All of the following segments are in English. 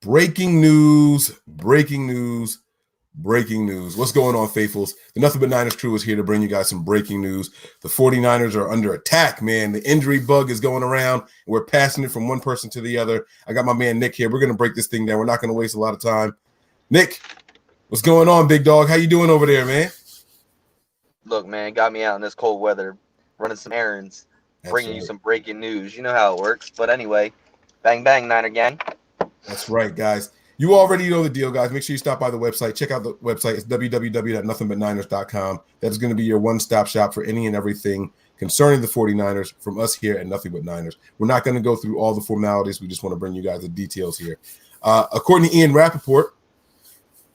Breaking news, breaking news, breaking news. What's going on, faithfuls? The Nothing But Niners crew is here to bring you guys some breaking news. The 49ers are under attack, man. The injury bug is going around. We're passing it from one person to the other. I got my man Nick here. We're going to break this thing down. We're not going to waste a lot of time. Nick, what's going on, big dog? How you doing over there, man? Look, man, got me out in this cold weather, running some errands, bringing you some breaking news. You know how it works. But anyway, bang, bang, Niner gang. That's right, guys. You already know the deal, guys. Make sure you stop by the website. Check out the website. It's www.nothingbutniners.com. That's going to be your one-stop shop for any and everything concerning the 49ers from us here at Nothing But Niners. We're not going to go through all the formalities. We just want to bring you guys the details here. According to Ian Rapoport,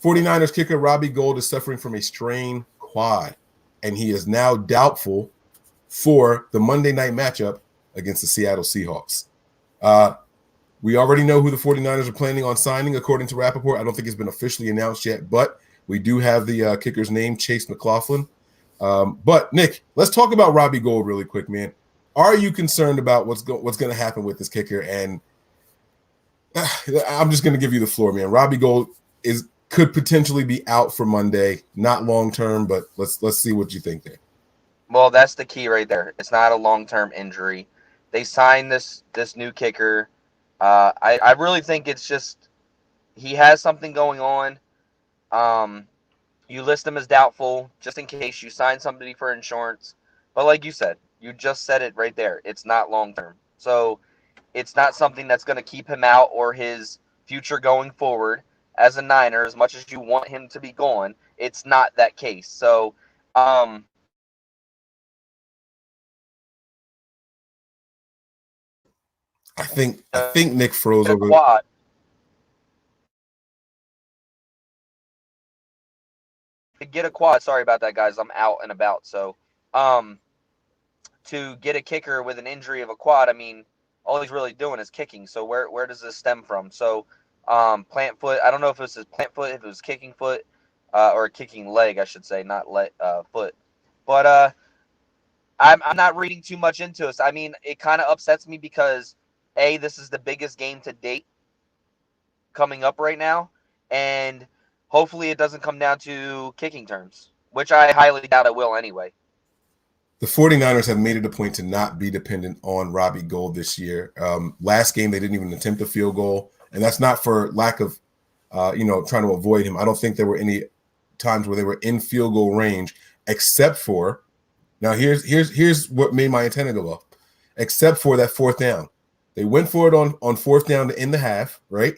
49ers kicker Robbie Gould is suffering from a strained quad, and he is now doubtful for the Monday night matchup against the Seattle Seahawks. We already know who the 49ers are planning on signing, according to Rapoport. I don't think it's been officially announced yet, but we do have the kicker's name, Chase McLaughlin. But, Nick, let's talk about Robbie Gould really quick, man. Are you concerned about what's going to happen with this kicker? And I'm just going to give you the floor, man. Robbie Gould could potentially be out for Monday, not long-term, but let's see what you think there. Well, that's the key right there. It's not a long-term injury. They signed this new kicker. I really think it's just he has something going on. You list him as doubtful just in case you sign somebody for insurance. But like you said, you just said it right there. It's not long-term. So it's not something that's going to keep him out or his future going forward as a Niner. As much as you want him to be gone, it's not that case. So I think Nick froze over. Quad. To get a quad, sorry about that, guys. I'm out and about. So, to get a kicker with an injury of a quad, I mean, all he's really doing is kicking. So where does this stem from? So, plant foot. I don't know if it was his plant foot, if it was kicking foot, or a kicking leg, I should say, not foot. But I'm not reading too much into this. I mean, it kind of upsets me because this is the biggest game to date coming up right now, and hopefully it doesn't come down to kicking terms, which I highly doubt it will anyway. The 49ers have made it a point to not be dependent on Robbie Gould this year. Last game, they didn't even attempt a field goal, and that's not for lack of, trying to avoid him. I don't think there were any times where they were in field goal range, except for, now here's what made my antenna go up, except for that fourth down. They went for it on fourth down to end the half, right?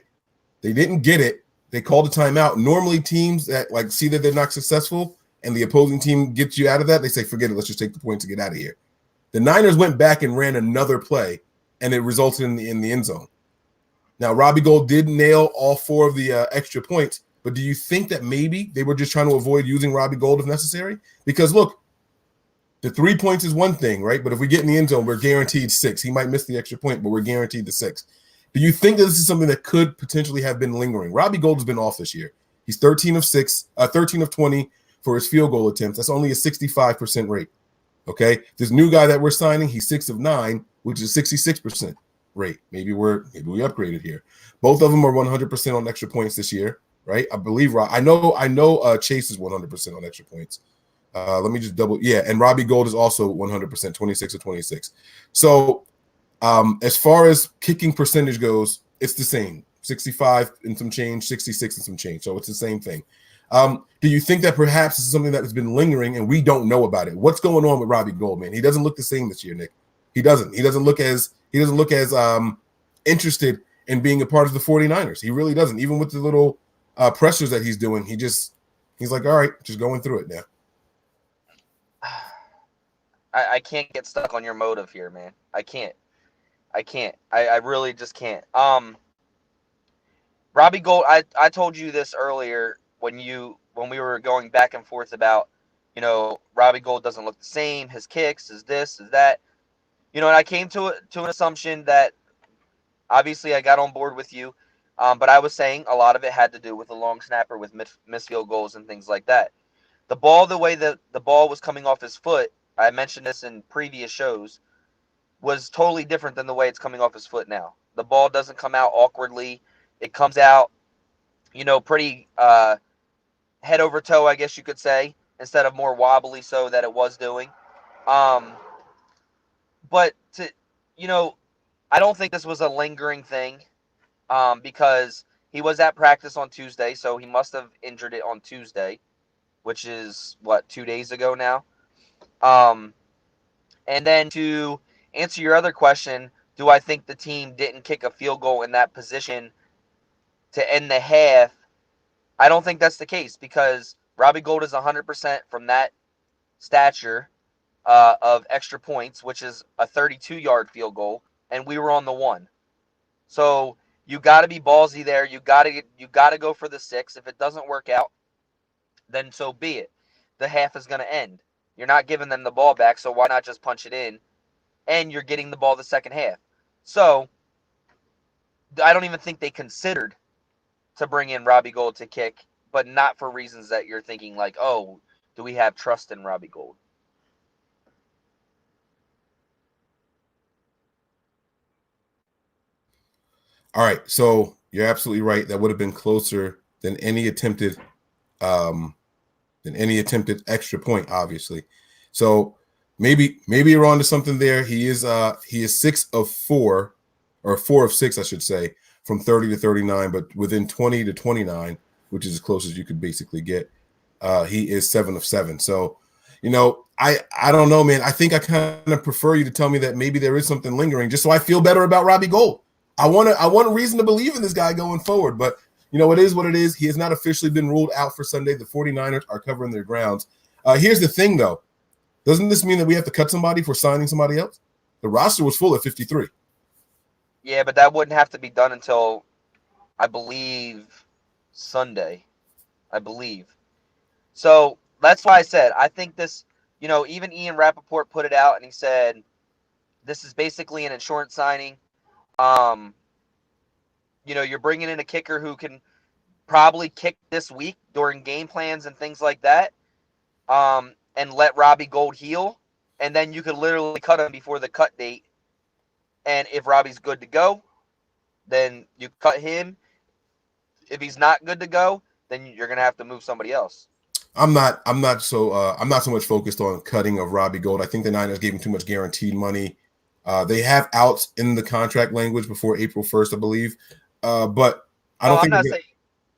They didn't get it. They called a timeout. Normally teams that see that they're not successful and the opposing team gets you out of that, they say, forget it, let's just take the point to get out of here. The Niners went back and ran another play, and it resulted in the end zone. Now, Robbie Gould did nail all four of the extra points, but do you think that maybe they were just trying to avoid using Robbie Gould if necessary? Because, look, the 3 points is one thing, right? But if we get in the end zone, we're guaranteed 6. He might miss the extra point, but we're guaranteed the 6. Do you think that this is something that could potentially have been lingering? Robbie Gould has been off this year. He's 13 of 20 for his field goal attempts. That's only a 65% rate. Okay, this new guy that we're signing, he's 6 of 9, which is 66% rate. Maybe we upgraded here. Both of them are 100% on extra points this year, right? I believe. I know. Chase is 100% on extra points. Let me just double. Yeah, and Robbie Gould is also 100%, 26 of 26. So, as far as kicking percentage goes, it's the same. 65 and some change, 66 and some change. So it's the same thing. Do you think that perhaps this is something that has been lingering and we don't know about it? What's going on with Robbie Gould, man? He doesn't look the same this year, Nick. He doesn't look as interested in being a part of the 49ers. He really doesn't. Even with the little pressures that he's doing, he's like, all right, just going through it now. I can't get stuck on your motive here, man. I can't. I really just can't. Robbie Gould, I told you this earlier when we were going back and forth about, Robbie Gould doesn't look the same, his kicks, his this, his that. And I came to an assumption that obviously I got on board with you, but I was saying a lot of it had to do with the long snapper with missed field goals and things like that. The ball, the way that the ball was coming off his foot, I mentioned this in previous shows, was totally different than the way it's coming off his foot now. The ball doesn't come out awkwardly. It comes out, pretty head over toe, I guess you could say, instead of more wobbly so that it was doing. But I don't think this was a lingering thing because he was at practice on Tuesday, so he must have injured it on Tuesday, which is, 2 days ago now? And then to answer your other question, do I think the team didn't kick a field goal in that position to end the half? I don't think that's the case because Robbie Gould is 100% from that stature of extra points, which is a 32-yard field goal, and we were on the 1. So you got to be ballsy there. You got to go for the 6. If it doesn't work out, then so be it. The half is going to end. You're not giving them the ball back, so why not just punch it in? And you're getting the ball the second half. So I don't even think they considered to bring in Robbie Gould to kick, but not for reasons that you're thinking like, oh, do we have trust in Robbie Gould? All right, so you're absolutely right. That would have been closer than any attempted extra point, obviously. So maybe you're on to something there. He is 6 of 4, or 4 of 6, I should say, from 30 to 39, but within 20 to 29, which is as close as you could basically get. He is 7 of 7. So, I don't know, man. I think I kind of prefer you to tell me that maybe there is something lingering, just so I feel better about Robbie Gould. I want a reason to believe in this guy going forward, but it is what it is. He has not officially been ruled out for Sunday. The 49ers are covering their grounds. Here's the thing, though. Doesn't this mean that we have to cut somebody for signing somebody else? The roster was full at 53. Yeah, but that wouldn't have to be done until, I believe, Sunday. I believe. So that's why I said I think this, even Ian Rapoport put it out and he said this is basically an insurance signing. You're bringing in a kicker who can probably kick this week during game plans and things like that, and let Robbie Gould heal, and then you could literally cut him before the cut date. And if Robbie's good to go, then you cut him. If he's not good to go, then you're gonna have to move somebody else. I'm not so much focused on cutting of Robbie Gould. I think the Niners gave him too much guaranteed money. They have outs in the contract language before April 1st, I believe. But I don't think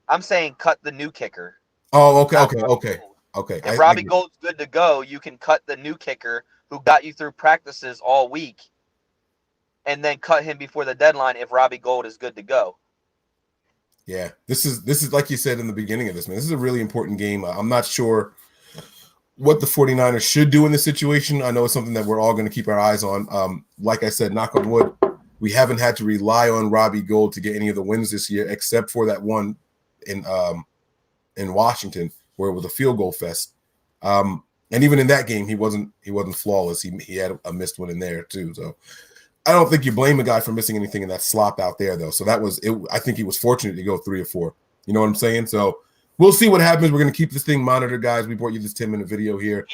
I'm saying cut the new kicker. Oh, okay. If Robbie Gould's good to go, you can cut the new kicker who got you through practices all week, and then cut him before the deadline if Robbie Gould is good to go. Yeah, this is like you said in the beginning of this, man. This is a really important game. I'm not sure what the 49ers should do in this situation. I know it's something that we're all going to keep our eyes on. Like I said, knock on wood, we haven't had to rely on Robbie Gould to get any of the wins this year, except for that one in Washington where it was a field goal fest. And even in that game, he wasn't flawless. He had a missed one in there too. So I don't think you blame a guy for missing anything in that slop out there, though. So that was it. I think he was fortunate to go 3 or 4. You know what I'm saying? So we'll see what happens. We're going to keep this thing monitored, guys. We brought you this 10-minute video here.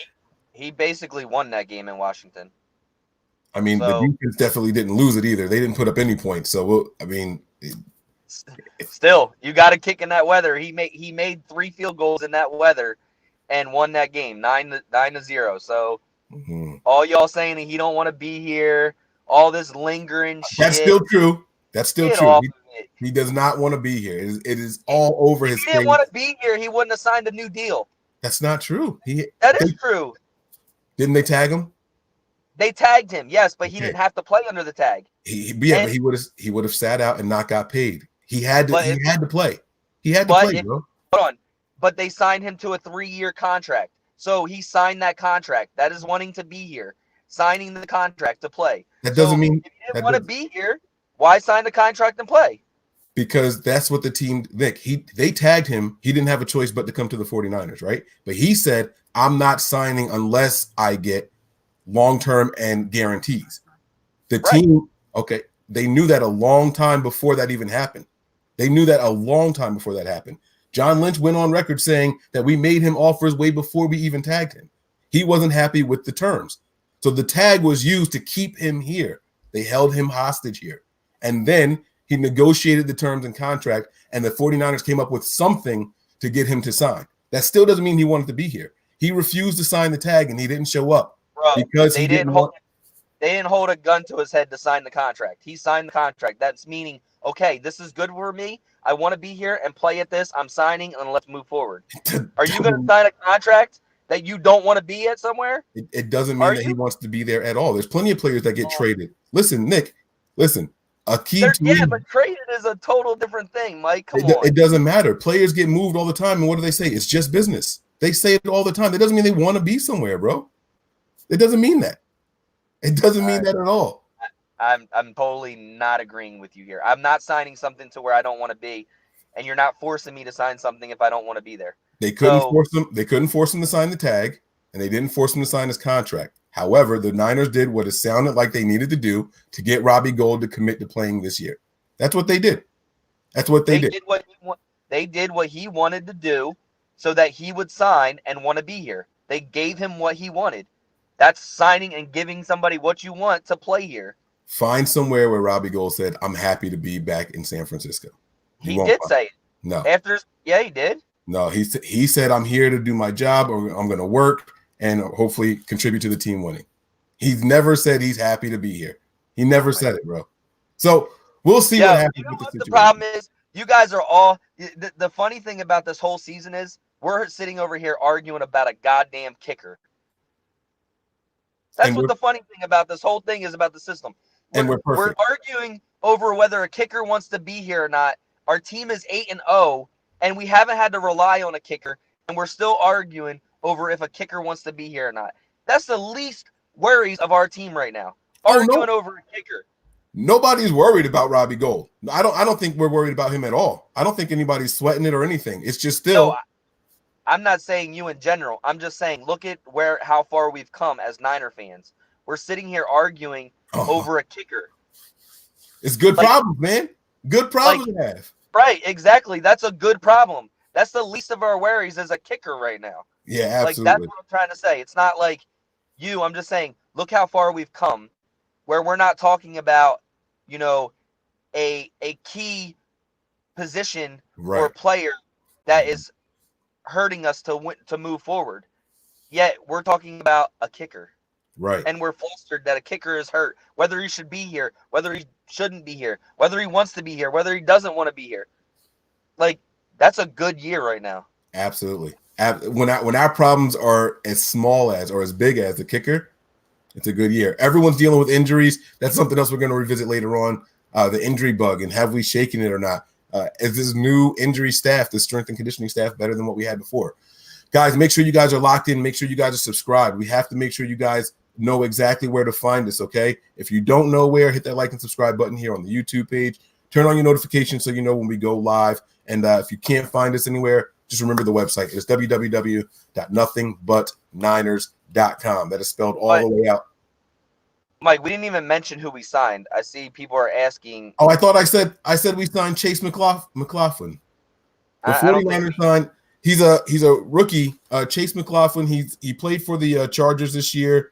He basically won that game in Washington. I mean, the defense definitely didn't lose it either. They didn't put up any points. So, still, you got to kick in that weather. He made 3 field goals in that weather and won that game 9-0. So all y'all saying that he don't want to be here, all this lingering shit. That's still true. He does not want to be here. It is all over his face. If he didn't want to be here, he wouldn't have signed a new deal. That's not true. That is true. Didn't they tag him? They tagged him, yes, but he didn't have to play under the tag. But he would have sat out and not got paid. He had to play. He had to play, bro. Hold on. But they signed him to a 3-year contract. So he signed that contract. That is wanting to be here. Signing the contract to play. That doesn't mean if you didn't want to be here, why sign the contract and play? Because that's what the team, Nick, they tagged him. He didn't have a choice but to come to the 49ers, right? But he said, I'm not signing unless I get long-term and guarantees. The team, they knew that a long time before that even happened. John Lynch went on record saying that we made him offers way before we even tagged him. He wasn't happy with the terms. So the tag was used to keep him here. They held him hostage here. And then He negotiated the terms and contract, and the 49ers came up with something to get him to sign. That still doesn't mean he wanted to be here. He refused to sign the tag, and he didn't show up because he didn't want. They didn't hold a gun to his head to sign the contract. He signed the contract. That's meaning, okay, this is good for me. I want to be here and play at this. I'm signing, and let's move forward. Are you going to sign a contract that you don't want to be at somewhere? It doesn't mean that he wants to be there at all. There's plenty of players that get traded. Listen, Nick, listen. A key to yeah, but traded is a total different thing, Mike. Come on. It doesn't matter. Players get moved all the time, and what do they say? It's just business. They say it all the time. That doesn't mean they want to be somewhere, bro. It doesn't mean that. It doesn't mean that at all. I'm totally not agreeing with you here. I'm not signing something to where I don't want to be, and you're not forcing me to sign something if I don't want to be there. They couldn't force him. They couldn't force him to sign the tag, and they didn't force him to sign his contract. However, the Niners did what it sounded like they needed to do to get Robbie Gould to commit to playing this year. That's what they did. That's what they did. They did what he wanted to do so that he would sign and want to be here. They gave him what he wanted. That's signing and giving somebody what you want to play here. Find somewhere where Robbie Gould said, "I'm happy to be back in San Francisco." He did say it. No. He did. No, he said, "I'm here to do my job, or I'm going to work and hopefully contribute to the team winning." He's never said he's happy to be here. He never said it, bro. So we'll see what happens with the situation. The problem is, you guys are all the funny thing about this whole season is we're sitting over here arguing about a goddamn kicker. That's what the funny thing about this whole thing is about the system. We're perfect. We're arguing over whether a kicker wants to be here or not. Our team is 8-0, and we haven't had to rely on a kicker, and we're still arguing over if a kicker wants to be here or not. That's the least worries of our team right now. Arguing over a kicker. Nobody's worried about Robbie Gould. I don't think we're worried about him at all. I don't think anybody's sweating it or anything. It's just still. No, I'm not saying you in general. I'm just saying look at how far we've come as Niner fans. We're sitting here arguing over a kicker. It's good problems, man. Good problems to have. Right, exactly. That's a good problem. That's the least of our worries as a kicker right now. Yeah, absolutely. That's what I'm trying to say. It's not like you. I'm just saying, look how far we've come, where we're not talking about, a key position or player that is hurting us to move forward. Yet we're talking about a kicker. Right. And we're flustered that a kicker is hurt, whether he should be here, whether he shouldn't be here, whether he wants to be here, whether he doesn't want to be here. That's a good year right now. Absolutely. When our problems are as small as or as big as the kicker, it's a good year. Everyone's dealing with injuries. That's something else we're going to revisit later on, the injury bug, and have we shaken it or not? Is this new injury staff, the strength and conditioning staff, better than what we had before? Guys, make sure you guys are locked in. Make sure you guys are subscribed. We have to make sure you guys know exactly where to find us, okay? If you don't know where, hit that like and subscribe button here on the YouTube page. Turn on your notifications so you know when we go live. And if you can't find us anywhere, just remember the website. It's www.nothingbutniners.com. That is spelled all the way out. Mike, we didn't even mention who we signed. I see people are asking. Oh, I thought I said we signed Chase McLaughlin. The 49ers signed. He's a rookie. Chase McLaughlin. He played for the Chargers this year,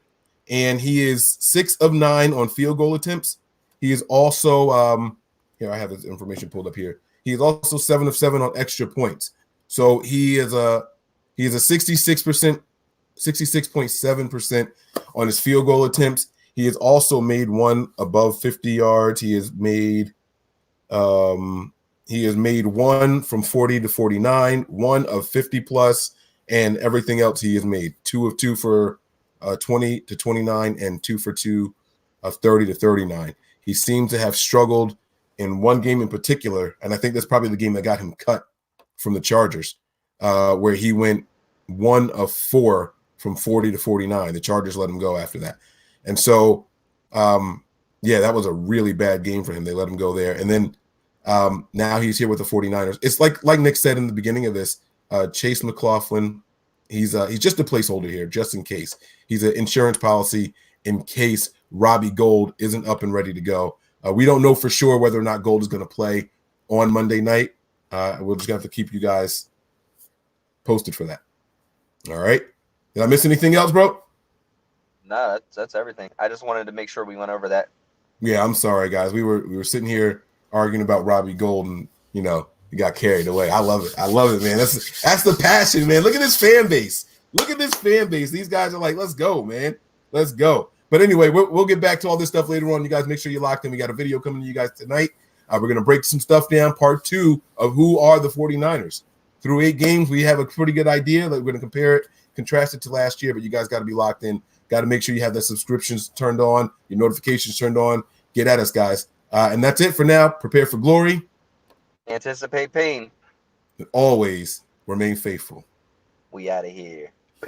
and he is 6 of 9 on field goal attempts. He is also here. I have his information pulled up here. He is also 7 of 7 on extra points. So he is a 66.7% on his field goal attempts. He has also made one above 50 yards. He has made one from 40 to 49, one of 50 plus, and everything else he has made 2 of 2 for 20 to 29 and 2 for 2 of 30 to 39. He seems to have struggled in one game in particular, and I think that's probably the game that got him cut from the Chargers, where he went 1 of 4 from 40 to 49. The Chargers let him go after that. And so, that was a really bad game for him. They let him go there. And then now he's here with the 49ers. It's like Nick said in the beginning of this, Chase McLaughlin, he's just a placeholder here, just in case. He's an insurance policy in case Robbie Gould isn't up and ready to go. We don't know for sure whether or not Gould is going to play on Monday night. We're just going to have to keep you guys posted for that. All right. Did I miss anything else, bro? No, that's everything. I just wanted to make sure we went over that. Yeah, I'm sorry, guys. We were sitting here arguing about Robbie Gould, and you know, he got carried away. I love it. I love it, man. That's the passion, man. Look at this fan base. Look at this fan base. These guys are like, let's go, man. Let's go. But anyway, we'll get back to all this stuff later on. You guys make sure you're locked in. We got a video coming to you guys tonight. We're going to break some stuff down, part 2 of who are the 49ers. Through 8 games, we have a pretty good idea. Like, we're going to compare it, contrast it to last year, but you guys got to be locked in. Got to make sure you have the subscriptions turned on, your notifications turned on. Get at us, guys. And that's it for now. Prepare for glory. Anticipate pain. And always remain faithful. We out of here.